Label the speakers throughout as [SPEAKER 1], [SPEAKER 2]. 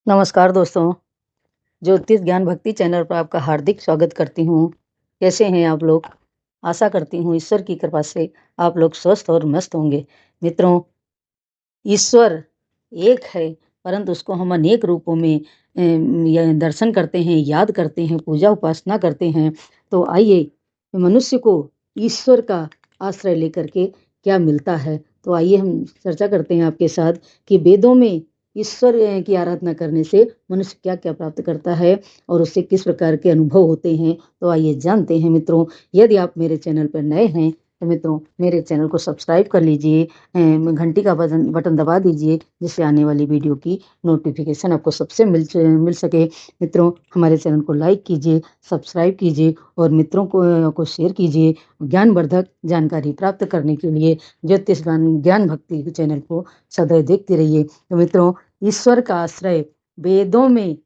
[SPEAKER 1] नमस्कार दोस्तों, ज्योतिष ज्ञान भक्ति चैनल पर आपका हार्दिक स्वागत करती हूँ। कैसे हैं आप लोग? आशा करती हूँ ईश्वर की कृपा से आप लोग स्वस्थ और मस्त होंगे। मित्रों, ईश्वर एक है, परंतु उसको हम अनेक रूपों में दर्शन करते हैं, याद करते हैं, पूजा उपासना करते हैं। तो आइए मनुष्य को ईश्वर का आश्रय लेकर के क्या मिलता है, तो आइए हम चर्चा करते हैं आपके साथ कि वेदों में ईश्वर की आराधना करने से मनुष्य क्या क्या प्राप्त करता है और उससे किस प्रकार के अनुभव होते हैं। तो आइए जानते हैं मित्रों। यदि आप मेरे चैनल पर नए हैं तो मित्रों मेरे चैनल को सब्सक्राइब कर लीजिए, घंटी का बटन दबा दीजिए, जिससे आने वाली वीडियो की नोटिफिकेशन आपको सबसे मिल सके। मित्रों, हमारे चैनल को लाइक कीजिए, सब्सक्राइब कीजिए और मित्रों को शेयर कीजिए। ज्ञानवर्धक जानकारी प्राप्त करने के लिए ज्योतिष ज्ञान भक्ति चैनल को सदैव देखते रहिए। तो मित्रों, ईश्वर का आश्रय वेदों में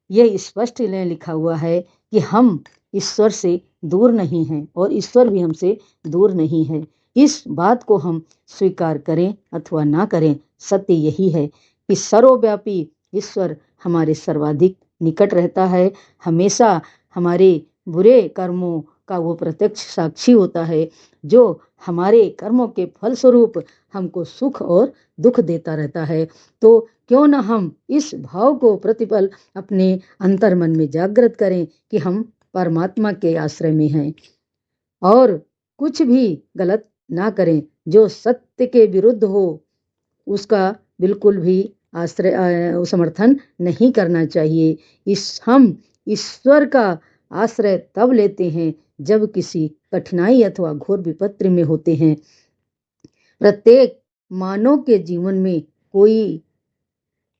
[SPEAKER 1] यह स्पष्ट लिखा हुआ है कि हम ईश्वर से दूर नहीं हैं और ईश्वर भी हमसे दूर नहीं है। इस बात को हम स्वीकार करें अथवा ना करें, सत्य यही है कि सर्वव्यापी ईश्वर हमारे सर्वाधिक निकट रहता है। हमेशा हमारे बुरे कर्मों का वो प्रत्यक्ष साक्षी होता है, जो हमारे कर्मों के फलस्वरूप हमको सुख और दुख देता रहता है। तो क्यों न हम इस भाव को प्रतिपल अपने अंतर मन में जागृत करें कि हम परमात्मा के आश्रय में हैं और कुछ भी गलत ना करें। जो सत्य के विरुद्ध हो उसका बिल्कुल भी समर्थन नहीं करना चाहिए। हम ईश्वर का आश्रय तब लेते हैं जब किसी कठिनाई अथवा घोर विपत्ति में होते हैं। प्रत्येक मानव के जीवन में कोई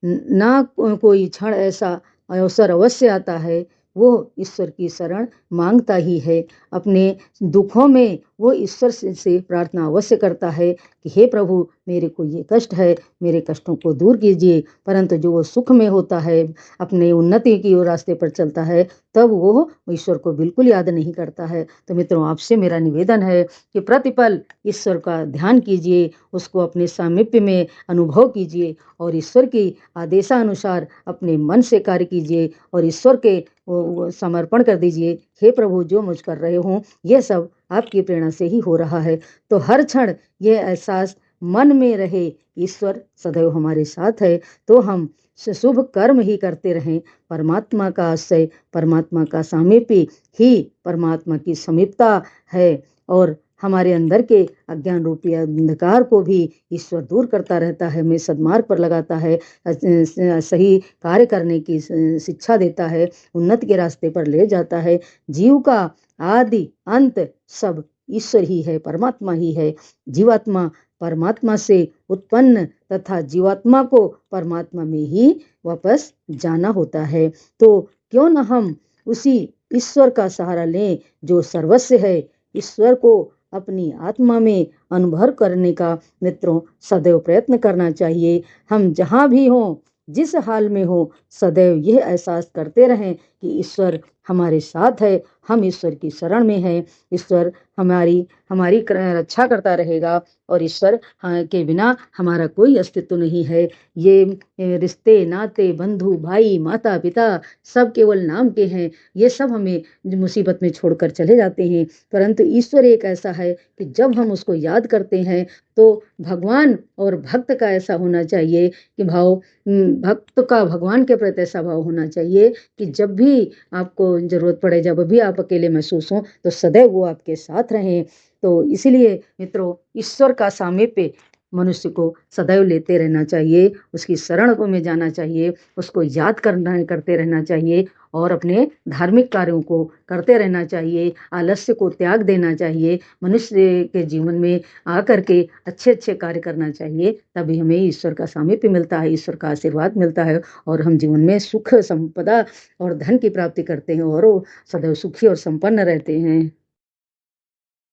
[SPEAKER 1] क्षण ऐसा अवसर अवश्य आता है, वो ईश्वर की शरण मांगता ही है। अपने दुखों में वो ईश्वर से प्रार्थना अवश्य करता है कि हे प्रभु, मेरे को ये कष्ट है, मेरे कष्टों को दूर कीजिए। परंतु जो वो सुख में होता है, अपने उन्नति की ओर रास्ते पर चलता है, तब वो ईश्वर को बिल्कुल याद नहीं करता है। तो मित्रों, आपसे मेरा निवेदन है कि प्रतिपल ईश्वर का ध्यान कीजिए, उसको अपने सामीप्य में अनुभव कीजिए और ईश्वर की आदेशानुसार अपने मन से कार्य कीजिए और ईश्वर के समर्पण कर दीजिए। हे प्रभु, जो मुझ कर रहे हूँ यह सब आपकी प्रेरणा से ही हो रहा है। तो हर क्षण यह एहसास मन में रहे, ईश्वर सदैव हमारे साथ है। तो हम शुभ कर्म ही करते रहें। परमात्मा का आश्रय, परमात्मा का सामीप्य ही परमात्मा की समीपता है और हमारे अंदर के अज्ञान रूपी अंधकार को भी ईश्वर दूर करता रहता है, हमें सद्मार्ग पर लगाता है, सही कार्य करने की शिक्षा देता है, उन्नति के रास्ते पर ले जाता है। जीव का आदि अंत सब ईश्वर ही है, परमात्मा ही है। जीवात्मा परमात्मा से उत्पन्न तथा जीवात्मा को परमात्मा में ही वापस जाना होता है। तो क्यों न हम उसी ईश्वर का सहारा लें जो सर्वस्व है। ईश्वर को अपनी आत्मा में अनुभव करने का मित्रों सदैव प्रयत्न करना चाहिए। हम जहाँ भी हों, जिस हाल में हो, सदैव यह एहसास करते रहें कि ईश्वर हमारे साथ है, हम ईश्वर की शरण में हैं। ईश्वर हमारी हमारी रक्षा करता रहेगा और ईश्वर के बिना हमारा कोई अस्तित्व नहीं है। ये रिश्ते नाते बंधु भाई माता पिता सब केवल नाम के हैं। ये सब हमें मुसीबत में छोड़कर चले जाते हैं, परंतु ईश्वर एक ऐसा है कि जब हम उसको याद करते हैं तो भगवान और भक्त का ऐसा होना चाहिए कि भक्त का भगवान के प्रति ऐसा भाव होना चाहिए कि जब भी आपको जरूरत पड़े, जब भी आप अकेले महसूस हो, तो सदैव वो आपके साथ रहें। तो इसीलिए मित्रों, ईश्वर का सामीप्य मनुष्य को सदैव लेते रहना चाहिए, उसकी शरण में जाना चाहिए, उसको याद करते रहना चाहिए और अपने धार्मिक कार्यों को करते रहना चाहिए। आलस्य को त्याग देना चाहिए। मनुष्य के जीवन में आकर के अच्छे अच्छे कार्य करना चाहिए, तभी हमें ईश्वर का सामीप्य मिलता है, ईश्वर का आशीर्वाद मिलता है और हम जीवन में सुख संपदा और धन की प्राप्ति करते हैं और सदैव सुखी और संपन्न रहते हैं।